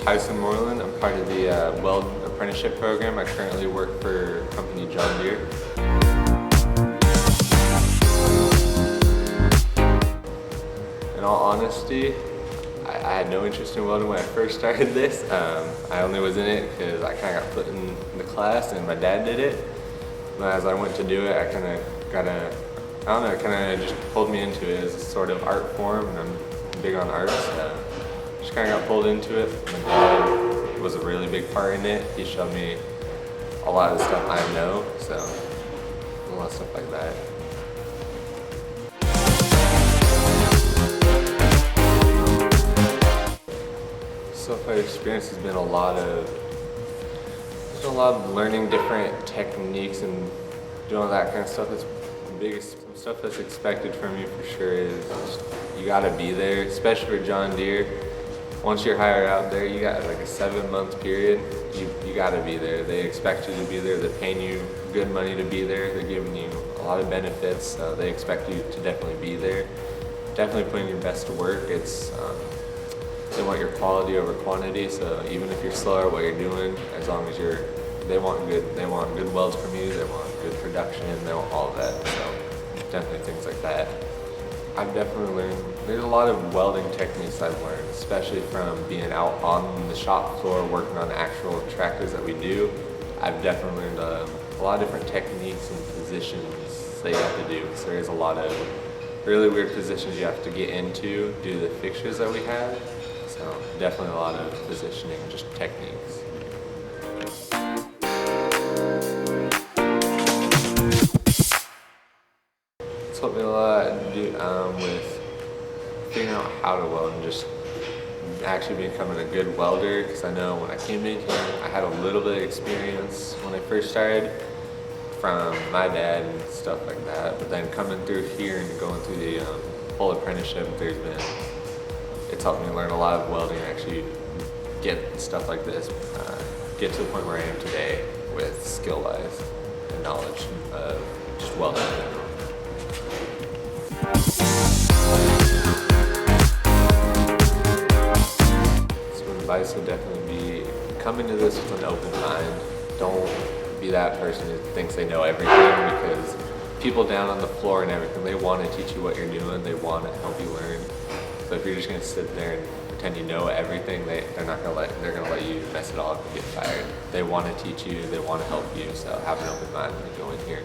Tyson Morlan. I'm part of the weld apprenticeship program. I currently work for company John Deere. In all honesty, I had no interest in welding when I first started this. I only was in it because I kind of got put in the class and my dad did it. But as I went to do it, I kind of got I don't know, it kind of just pulled me into it as a sort of art form, and I'm big on art, so just kind of got pulled into it. My dad was a really big part in it. He showed me a lot of the stuff I know, so a lot of stuff like that. So far, experience has been a lot of learning different techniques and doing all that kind of stuff. That's the biggest stuff that's expected from you for sure is just, you got to be there, especially for John Deere. Once you're hired out there, you got like a 7-month period. You got to be there. They expect you to be there. They're paying you good money to be there. They're giving you a lot of benefits. So they expect you to definitely be there. Definitely putting your best to work. They want your quality over quantity. So even if you're slow at what you're doing, as long as they want good welds from you. They want good production. They want all of that. So definitely things like that. I've definitely learned, there's a lot of welding techniques I've learned, especially from being out on the shop floor working on the actual tractors that we do. I've definitely learned a lot of different techniques and positions that you have to do. So there's a lot of really weird positions you have to get into due to the fixtures that we have. So definitely a lot of positioning, just techniques. It's helped me a lot with figuring out how to weld and just actually becoming a good welder, because I know when I came in here I had a little bit of experience when I first started from my dad and stuff like that, but then coming through here and going through the whole apprenticeship, it's helped me learn a lot of welding and actually get stuff like this, get to the point where I am today with skill-wise and knowledge of just welding in general. Advice would definitely be come into this with an open mind. Don't be that person who thinks they know everything, because people down on the floor and everything, they want to teach you what you're doing. They want to help you learn. So if you're just going to sit there and pretend you know everything, they're going to let you mess it all up and get fired. They want to teach you. They want to help you. So have an open mind when you go in here.